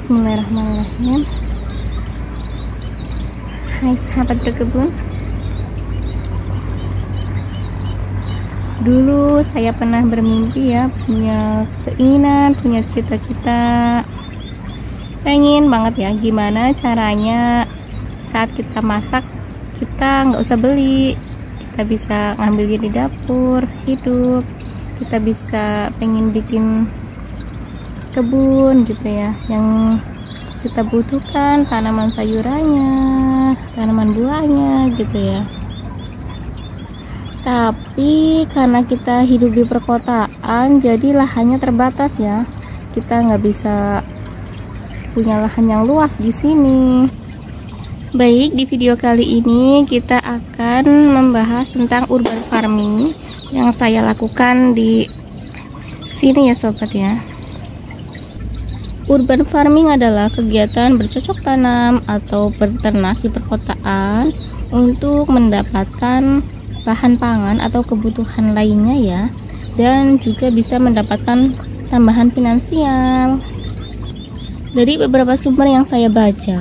Bismillahirrahmanirrahim. Hai sahabat berkebun. Dulu saya pernah bermimpi ya, punya keinginan, punya cita-cita, pengen banget ya gimana caranya saat kita masak kita nggak usah beli, kita bisa ngambilnya di dapur hidup, kita bisa pengen bikin kebun gitu ya, yang kita butuhkan tanaman sayurannya, tanaman buahnya gitu ya. Tapi karena kita hidup di perkotaan, jadi lahannya terbatas ya, kita nggak bisa punya lahan yang luas di sini. Baik, di video kali ini kita akan membahas tentang urban farming yang saya lakukan di sini ya sobat ya. Urban farming adalah kegiatan bercocok tanam atau berternak di perkotaan untuk mendapatkan bahan pangan atau kebutuhan lainnya ya, dan juga bisa mendapatkan tambahan finansial. Dari beberapa sumber yang saya baca,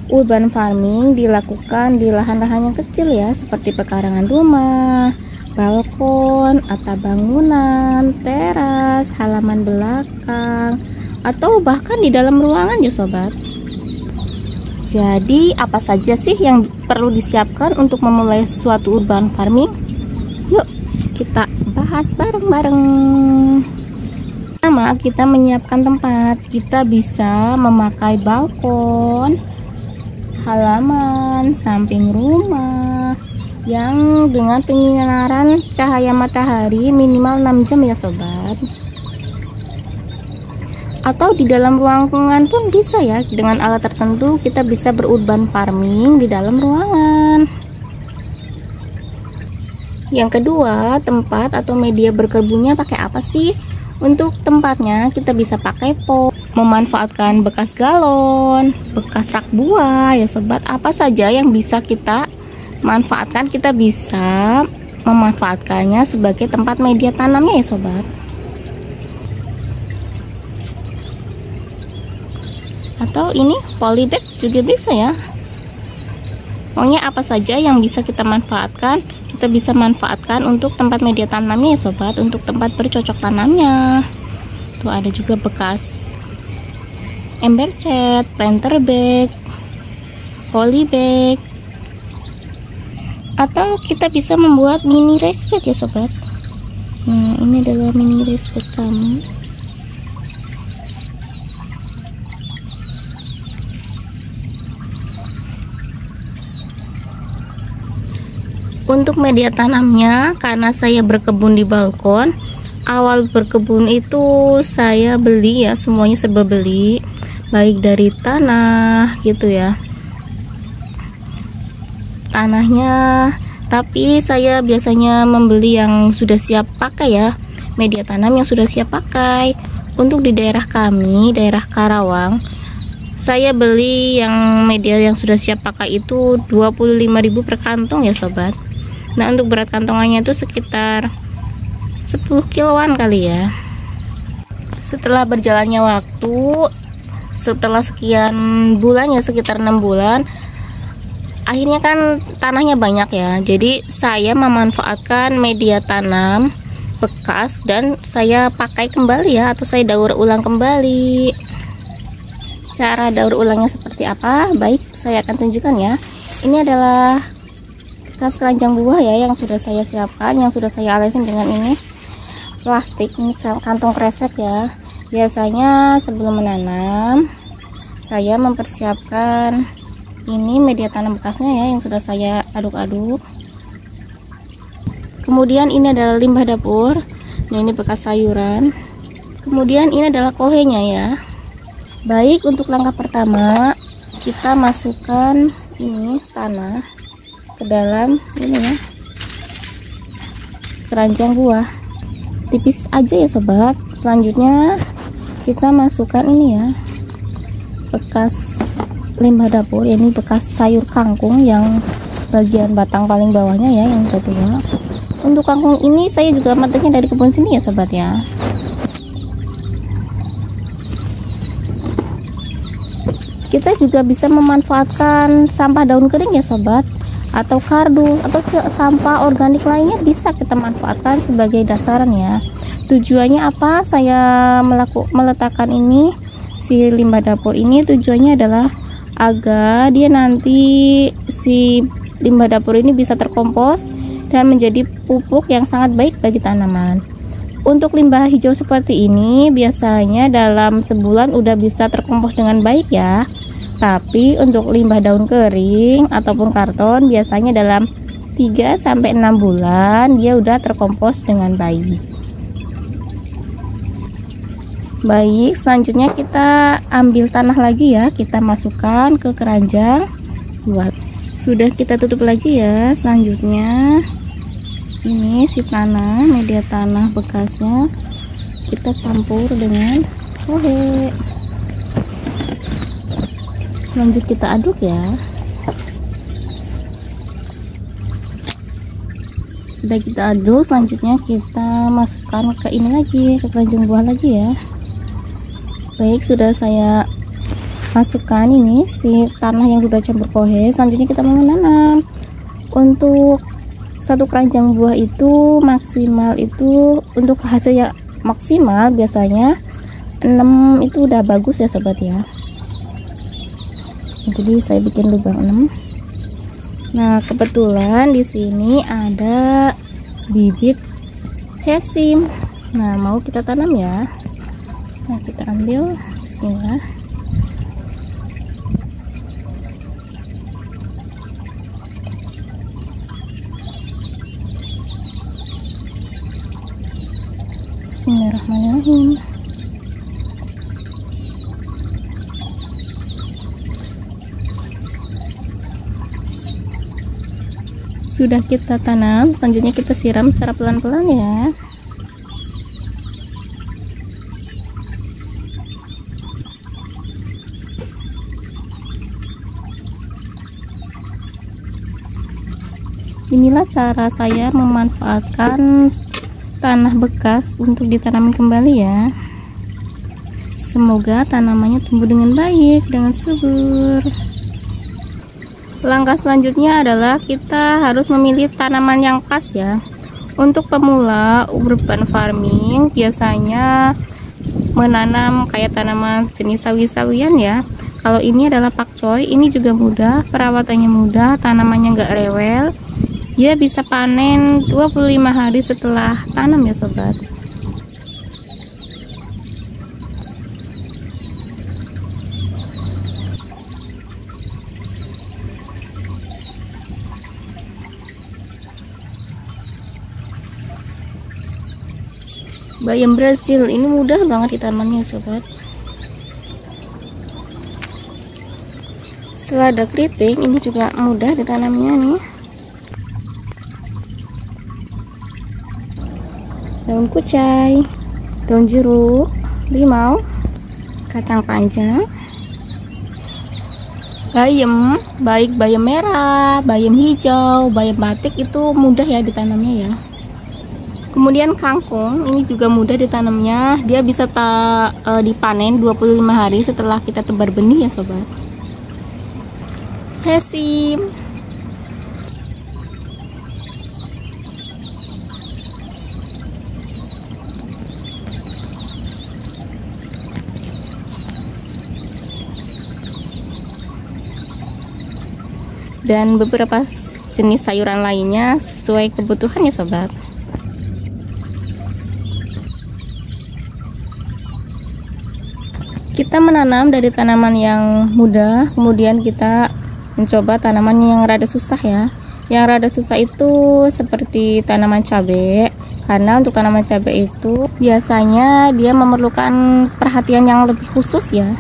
urban farming dilakukan di lahan-lahan yang kecil ya, seperti pekarangan rumah, balkon, atap bangunan, teras, halaman belakang, atau bahkan di dalam ruangan ya sobat. Jadi apa saja sih yang perlu disiapkan untuk memulai suatu urban farming? Yuk kita bahas bareng-bareng. Pertama, kita menyiapkan tempat. Kita bisa memakai balkon, halaman, samping rumah yang dengan penyinaran cahaya matahari minimal 6 jam ya sobat. Atau di dalam ruangan pun bisa ya, dengan alat tertentu kita bisa berurban farming di dalam ruangan. Yang kedua, tempat atau media berkebunnya pakai apa sih? Untuk tempatnya kita bisa pakai pot, memanfaatkan bekas galon, bekas rak buah ya sobat. Apa saja yang bisa kita manfaatkan, kita bisa memanfaatkannya sebagai tempat media tanamnya ya sobat. Atau ini polybag juga bisa ya. Pokoknya apa saja yang bisa kita manfaatkan, kita bisa manfaatkan untuk tempat media tanamnya ya sobat, untuk tempat bercocok tanamnya. Tuh ada juga bekas ember cat, planter bag, polybag. Atau kita bisa membuat mini raised bed ya sobat. Nah, ini adalah mini raised bed kami. Untuk media tanamnya, karena saya berkebun di balkon, awal berkebun itu saya beli ya, semuanya serba beli, baik dari tanah gitu ya, tanahnya. Tapi saya biasanya membeli yang sudah siap pakai ya, media tanam yang sudah siap pakai. Untuk di daerah kami, daerah Karawang, saya beli yang media yang sudah siap pakai itu 25.000 per kantong ya sobat. Nah, untuk berat kantongannya itu sekitar 10 kiloan kali ya. Setelah berjalannya waktu, setelah sekian bulan ya, sekitar 6 bulan, akhirnya kan tanahnya banyak ya. Jadi saya memanfaatkan media tanam bekas dan saya pakai kembali ya, atau saya daur ulang kembali. Cara daur ulangnya seperti apa? Baik, saya akan tunjukkan ya. Ini adalah bekas keranjang buah ya, yang sudah saya siapkan, yang sudah saya olesin dengan ini plastik, ini kantong kresek ya. Biasanya sebelum menanam saya mempersiapkan ini media tanam bekasnya ya, yang sudah saya aduk-aduk. Kemudian ini adalah limbah dapur. Nah, ini bekas sayuran. Kemudian ini adalah kohenya ya. Baik, untuk langkah pertama kita masukkan ini tanah ke dalam ini ya, keranjang buah, tipis aja ya sobat. Selanjutnya kita masukkan ini ya, bekas limbah dapur, ini bekas sayur kangkung yang bagian batang paling bawahnya ya, yang udah tua. Untuk kangkung ini saya juga metiknya dari kebun sini ya sobat ya. Kita juga bisa memanfaatkan sampah daun kering ya sobat, atau kardus atau sampah organik lainnya bisa kita manfaatkan sebagai dasaran ya. Tujuannya apa saya meletakkan ini si limbah dapur ini? Tujuannya adalah agar dia nanti si limbah dapur ini bisa terkompos dan menjadi pupuk yang sangat baik bagi tanaman. Untuk limbah hijau seperti ini biasanya dalam sebulan udah bisa terkompos dengan baik ya. Tapi untuk limbah daun kering ataupun karton biasanya dalam 3-6 bulan dia udah terkompos dengan baik. Baik, selanjutnya kita ambil tanah lagi ya, kita masukkan ke keranjang buat. Sudah kita tutup lagi ya. Selanjutnya ini si tanah, media tanah bekasnya kita campur dengan kohe. Lanjut kita aduk ya. Sudah kita aduk, selanjutnya kita masukkan ke ini lagi, ke keranjang buah lagi ya. Baik, sudah saya masukkan ini si tanah yang sudah campur kohe. Selanjutnya kita menanam. Untuk satu keranjang buah itu maksimal itu untuk hasilnya maksimal biasanya 6 itu udah bagus ya sobat ya. Jadi saya bikin lubang 6. Nah, kebetulan di sini ada bibit cesim. Nah, mau kita tanam ya. Nah, kita ambil, bismillah. Bismillahirrahmanirrahim. Sudah kita tanam, selanjutnya kita siram secara pelan-pelan ya. Inilah cara saya memanfaatkan tanah bekas untuk ditanamin kembali ya. Semoga tanamannya tumbuh dengan baik, dengan subur. Langkah selanjutnya adalah kita harus memilih tanaman yang pas ya. Untuk pemula urban farming biasanya menanam kayak tanaman jenis sawi-sawian ya. Kalau ini adalah pakcoy, ini juga mudah, perawatannya mudah, tanamannya nggak rewel. Dia bisa panen 25 hari setelah tanam ya sobat. Bayam Brazil ini mudah banget ditanamnya sobat. Selada keriting ini juga mudah ditanamnya nih. Daun kucai, daun jeruk, limau, kacang panjang, bayam, baik bayam merah, bayam hijau, bayam batik itu mudah ya ditanamnya ya. Kemudian kangkung ini juga mudah ditanamnya, dia bisa dipanen 25 hari setelah kita tebar benih ya sobat. Sesim, dan beberapa jenis sayuran lainnya sesuai kebutuhan ya sobat. Kita menanam dari tanaman yang mudah, kemudian kita mencoba tanaman yang rada susah ya. Yang rada susah itu seperti tanaman cabai, karena untuk tanaman cabai itu biasanya dia memerlukan perhatian yang lebih khusus ya,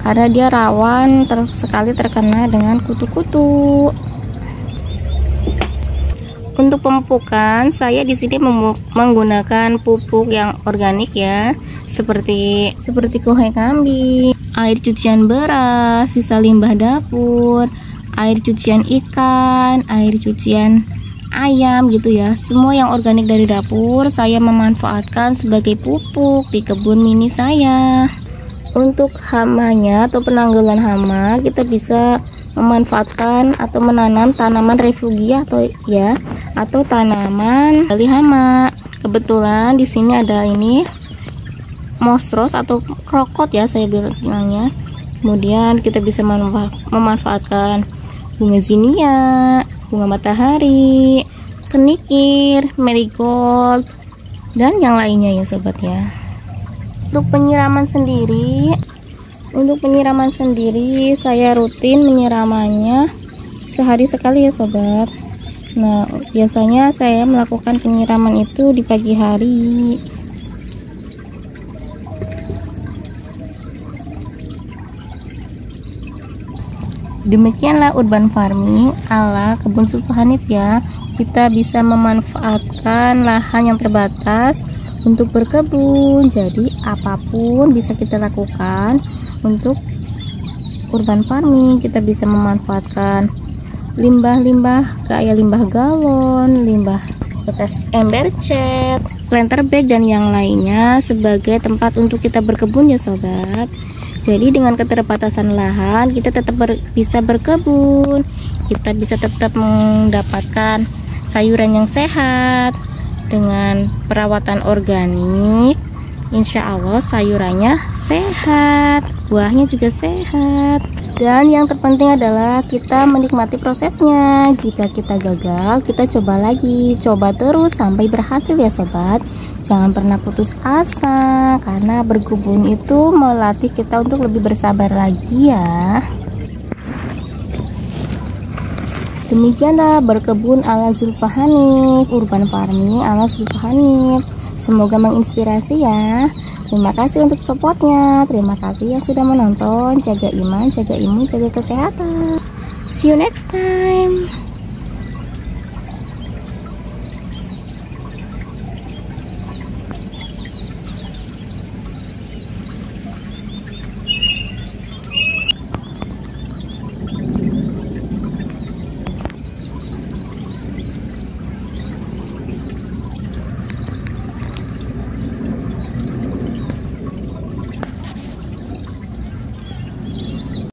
karena dia rawan sekali terkena dengan kutu-kutu. Untuk pemupukan, saya di sini menggunakan pupuk yang organik ya, seperti kohe kambing, air cucian beras, sisa limbah dapur, air cucian ikan, air cucian ayam gitu ya. Semua yang organik dari dapur saya memanfaatkan sebagai pupuk di kebun mini saya. Untuk hamanya atau penanggulan hama, kita bisa memanfaatkan atau menanam tanaman refugia atau tanaman dari hama. Kebetulan di sini ada ini moss rose atau krokot ya saya bilangnya. Kemudian kita bisa memanfaatkan bunga zinnia, bunga matahari, kenikir, marigold, dan yang lainnya ya sobat ya. Untuk penyiraman sendiri, saya rutin menyiramannya sehari sekali ya sobat. Nah, biasanya saya melakukan penyiraman itu di pagi hari. Demikianlah urban farming ala kebun sulfahanif ya. Kita bisa memanfaatkan lahan yang terbatas untuk berkebun. Jadi apapun bisa kita lakukan untuk urban farming. Kita bisa memanfaatkan limbah-limbah kayak limbah galon, limbah bekas ember cat, planter bag, dan yang lainnya sebagai tempat untuk kita berkebun ya sobat. Jadi dengan keterbatasan lahan kita tetap bisa berkebun, kita bisa tetap mendapatkan sayuran yang sehat dengan perawatan organik. Insya Allah sayurannya sehat, buahnya juga sehat. Dan yang terpenting adalah kita menikmati prosesnya. Jika kita gagal, kita coba lagi, coba terus sampai berhasil ya sobat. Jangan pernah putus asa, karena berkebun itu melatih kita untuk lebih bersabar lagi ya. Demikianlah berkebun ala Zulfahanif, urban farming ala Zulfahanif. Semoga menginspirasi ya. Terima kasih untuk supportnya. Terima kasih yang sudah menonton. Jaga iman, jaga imun, jaga kesehatan. See you next time.